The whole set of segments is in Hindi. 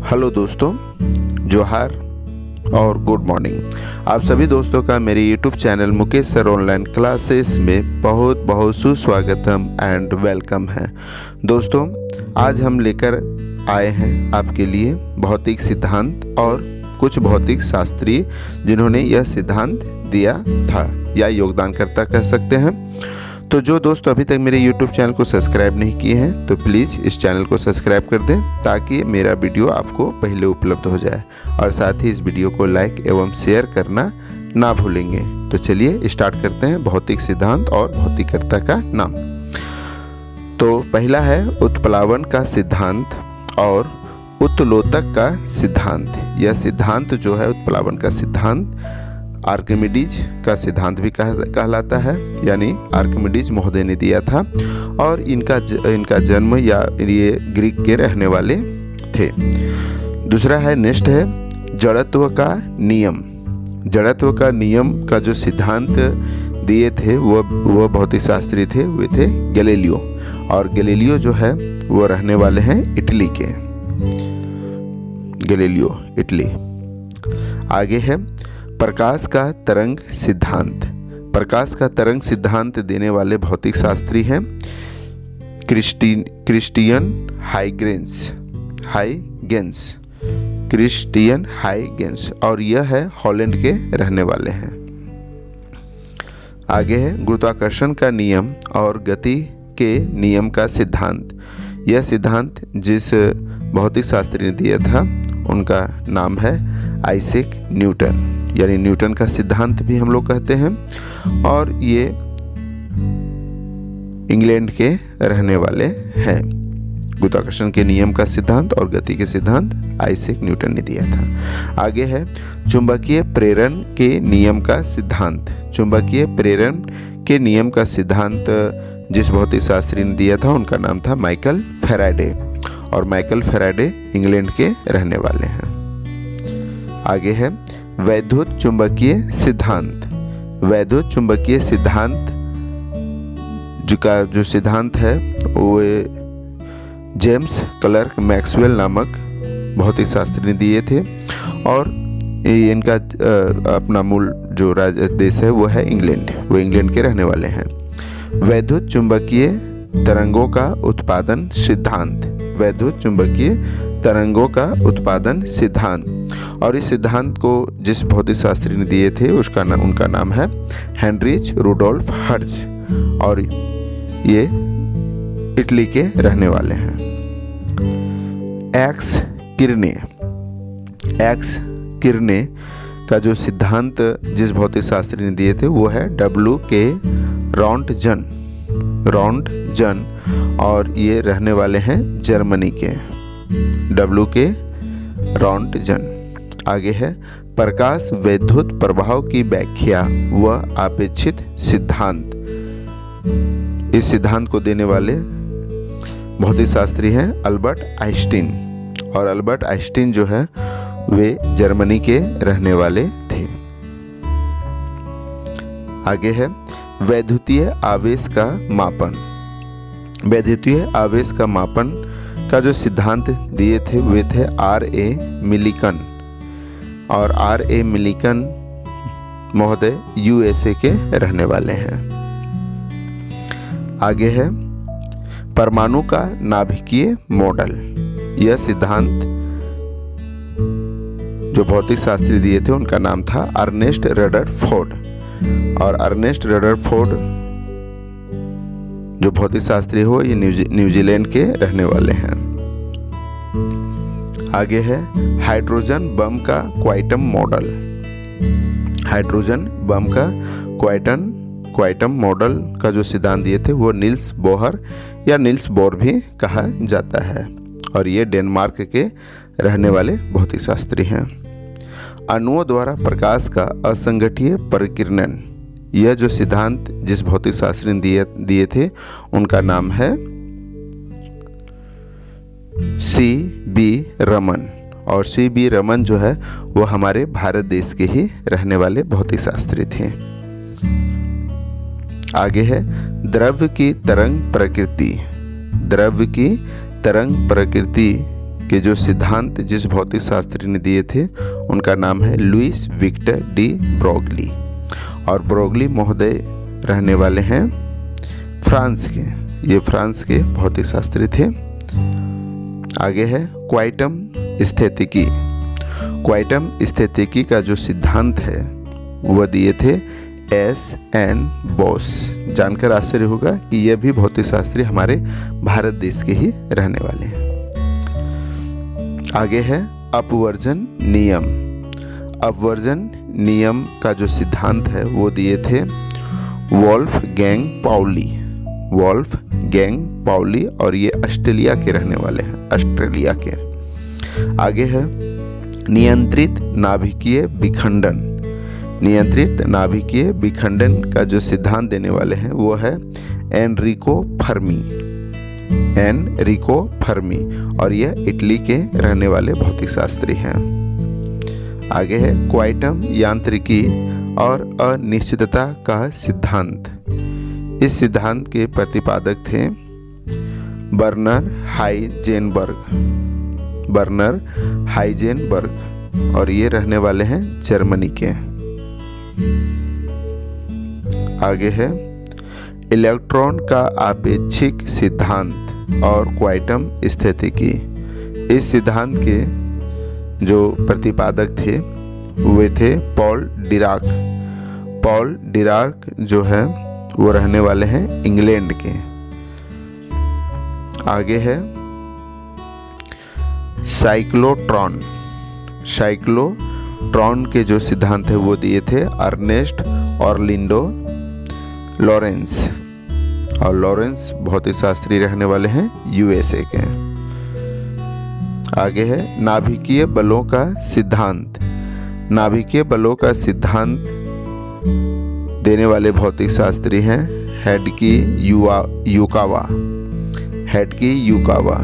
हेलो दोस्तों, जोहार और गुड मॉर्निंग। आप सभी दोस्तों का मेरे YouTube channel Mukesh sir online classes में बहुत बहुत सुस्वागतम एंड वेलकम है। दोस्तों, आज हम लेकर आए हैं आपके लिए भौतिक सिद्धांत और कुछ भौतिक शास्त्री जिन्होंने यह सिद्धांत दिया था या योगदानकर्ता कह सकते हैं। तो जो दोस्त अभी तक मेरे YouTube चैनल को सब्सक्राइब नहीं किए हैं तो प्लीज़ इस चैनल को सब्सक्राइब कर दें ताकि मेरा वीडियो आपको पहले उपलब्ध हो जाए, और साथ ही इस वीडियो को लाइक एवं शेयर करना ना भूलेंगे। तो चलिए स्टार्ट करते हैं भौतिक सिद्धांत और भौतिककर्ता का नाम। तो पहला है उत्प्लावन का सिद्धांत और उत्तलोतक का सिद्धांत। यह सिद्धांत जो है उत्प्लावन का सिद्धांत आर्किमिडीज का सिद्धांत भी कहलाता है, यानी आर्किमिडीज महोदय ने दिया था, और इनका जन्म या ये ग्रीक के रहने वाले थे। दूसरा है नेक्स्ट है जड़त्व का नियम। जड़त्व का नियम का जो सिद्धांत दिए थे वो भौतिक शास्त्री थे, वे थे गैलीलियो, और गैलीलियो जो है वो रहने वाले हैं इटली के। Galileo Italy. आगे है प्रकाश का तरंग सिद्धांत। प्रकाश का तरंग सिद्धांत देने वाले भौतिक शास्त्री हैं क्रिस्टियन हाइगेंस। क्रिस्टियन हाइगेंस, और यह है हॉलैंड के रहने वाले हैं। आगे है गुरुत्वाकर्षण का नियम और गति के नियम का सिद्धांत। यह सिद्धांत जिस भौतिक शास्त्री ने दिया था उनका नाम है आइजैक न्यूटन, यानी न्यूटन का सिद्धांत भी हम लोग कहते हैं, और ये इंग्लैंड के रहने वाले हैं। गुरुत्वाकर्षण के नियम का सिद्धांत और गति के सिद्धांत आइजैक न्यूटन ने दिया था। आगे है चुंबकीय प्रेरण के नियम का सिद्धांत। चुंबकीय प्रेरण के नियम का सिद्धांत जिस भौतिक शास्त्री ने दिया था उनका नाम था माइकल फैराडे, और माइकल फैराडे इंग्लैंड के रहने वाले हैं। आगे है वैद्युत चुंबकीय सिद्धांत। वैद्युत चुंबकीय सिद्धांत जो सिद्धांत है वो जेम्स क्लर्क मैक्सवेल नामक भौतिक शास्त्री ने दिए थे, और इनका अपना मूल जो देश है वो है इंग्लैंड, वो इंग्लैंड के रहने वाले हैं। वैद्युत चुंबकीय तरंगों का उत्पादन सिद्धांत। वैद्युत चुंबकीय तरंगों का उत्पादन सिद्धांत, और इस सिद्धांत को जिस भौतिक शास्त्री ने दिए थे उनका नाम है हेनरिच रुडोल्फ हर्ट्ज, और ये इटली के रहने वाले हैं। एक्स किरणें का जो सिद्धांत जिस भौतिक शास्त्री ने दिए थे वो है डब्ल्यू के रॉन्टजन, और ये रहने वाले हैं जर्मनी के। डब्ल्यू के रॉन्टजन। आगे है प्रकाश वैद्युत प्रभाव की व्याख्या व अपेक्षित सिद्धांत। इस सिद्धांत को देने वाले भौतिक शास्त्री हैं अल्बर्ट आइंस्टीन, और अल्बर्ट आइंस्टीन जो है वे जर्मनी के रहने वाले थे। आगे है वैद्युतीय आवेश का मापन। वैद्युतीय आवेश का मापन का जो सिद्धांत दिए थे वे थे R.A. मिलिकन, और R.A. मिलिकन महोदय USA के रहने वाले हैं। आगे है परमाणु का नाभिकीय मॉडल। यह सिद्धांत जो भौतिक शास्त्री दिए थे उनका नाम था अर्नेस्ट रदरफोर्ड, और अर्नेस्ट रदरफोर्ड जो भौतिक शास्त्री हो ये न्यूजीलैंड के रहने वाले हैं। आगे है हाइड्रोजन बम का क्वांटम मॉडल। हाइड्रोजन बम का क्वांटम मॉडल का जो सिद्धांत दिए थे वो नील्स बोहर या नील्स बोर भी कहा जाता है, और ये डेनमार्क के रहने वाले भौतिक शास्त्री हैं। अणुओं द्वारा प्रकाश का असंगठीय परिकिरणन। यह जो सिद्धांत जिस भौतिक शास्त्री ने दिए थे उनका नाम है C.B. रमन, और C.B. रमन जो है वो हमारे भारत देश के ही रहने वाले भौतिक शास्त्री थे। आगे है द्रव्य की तरंग प्रकृति। द्रव्य की तरंग प्रकृति के जो सिद्धांत जिस भौतिक शास्त्री ने दिए थे उनका नाम है लुइस विक्टर डी ब्रोगली। और ब्रोगली महोदय रहने वाले हैं फ्रांस के, ये फ्रांस के भौतिक शास्त्री थे। आगे है क्वांटम स्थितिकी। क्वांटम स्थितिकी का जो सिद्धांत है वह दिए थे S.N. बोस। जानकर आश्चर्य होगा कि यह भी भौतिक शास्त्री हमारे भारत देश के ही रहने वाले हैं। आगे है अपवर्जन नियम। अपवर्जन नियम का जो सिद्धांत है वो दिए थे वोल्फगैंग पाउली। वोल्फगैंग पाउली, और ये ऑस्ट्रेलिया के रहने वाले हैं, ऑस्ट्रेलिया के। आगे है नियंत्रित नाभिकीय विखंडन। नियंत्रित नाभिकीय विखंडन का जो सिद्धांत देने वाले हैं वो है एनरिको फर्मी। एनरिको फर्मी, और यह इटली के रहने वाले भौतिक शास्त्री हैं। आगे है क्वांटम यांत्रिकी और अनिश्चितता का सिद्धांत। इस सिद्धांत के प्रतिपादक थे बर्नर हाइजेनबर्ग। बर्नर हाइजेनबर्ग, और ये रहने वाले हैं जर्मनी के। आगे है इलेक्ट्रॉन का आपेक्षिक सिद्धांत और क्वांटम स्थितिकी। इस सिद्धांत के जो प्रतिपादक थे वे थे पॉल डिराक। पॉल डिराक जो है वो रहने वाले हैं इंग्लैंड के। आगे है साइक्लोट्रॉन। साइक्लोट्रॉन के जो सिद्धांत है वो दिए थे अर्नेस्ट ऑरलिंडो लॉरेंस। और लॉरेंस भौतिक शास्त्री रहने वाले हैं USA के। आगे है नाभिकीय बलों का सिद्धांत। नाभिकीय बलों का सिद्धांत देने वाले भौतिक शास्त्री हैं हेडकी युकावा। हेडकी युकावा,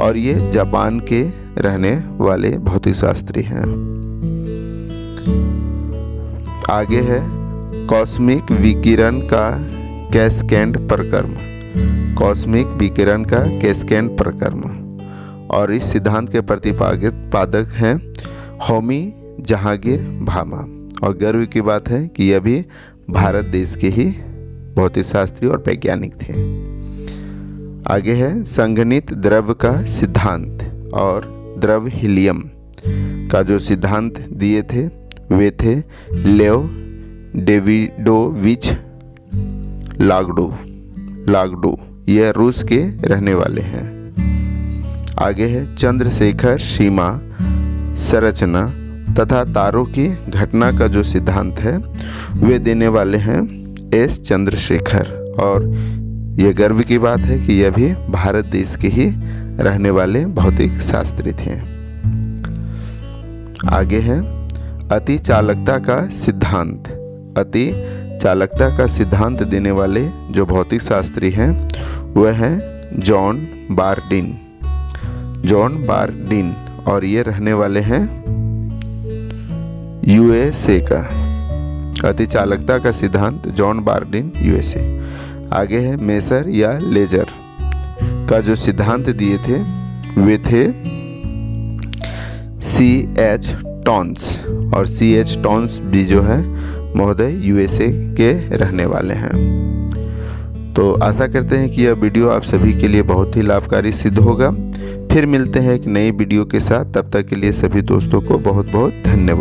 और ये जापान के रहने वाले भौतिक शास्त्री हैं। आगे है कॉस्मिक विकिरण का कैस्केड प्रक्रम। कॉस्मिक विकिरण का कैस्केड प्रक्रम, और इस सिद्धांत के प्रतिपादक हैं होमी जहांगीर भामा। और गर्व की बात है कि यह भी भारत देश के ही भौतिक शास्त्री और वैज्ञानिक थे। आगे है संघनित द्रव्य का सिद्धांत और द्रव हीलियम का जो सिद्धांत दिए थे वे थे लेव डेविडोविच लागडू। यह रूस के रहने वाले हैं। आगे है चंद्रशेखर सीमा संरचना तथा तारों की घटना का जो सिद्धांत है वे देने वाले हैं S. चंद्रशेखर, और यह गर्व की बात है कि यह भी भारत देश के ही रहने वाले भौतिक शास्त्री थे। आगे है अति चालकता का सिद्धांत। अति चालकता का सिद्धांत देने वाले जो भौतिक शास्त्री हैं वह हैं जॉन बार्डिन। जॉन बार्डिन, और ये रहने वाले हैं USA का। अति चालकता का सिद्धांत जॉन बार्डिन USA। आगे है मेसर या लेजर का जो सिद्धांत दिए थे वे थे C.H. टॉन्स, और C.H. टॉन्स भी जो है महोदय USA के रहने वाले हैं। तो आशा करते हैं कि यह वीडियो आप सभी के लिए बहुत ही लाभकारी सिद्ध होगा। फिर मिलते हैं एक नई वीडियो के साथ, तब तक के लिए सभी दोस्तों को बहुत बहुत धन्यवाद।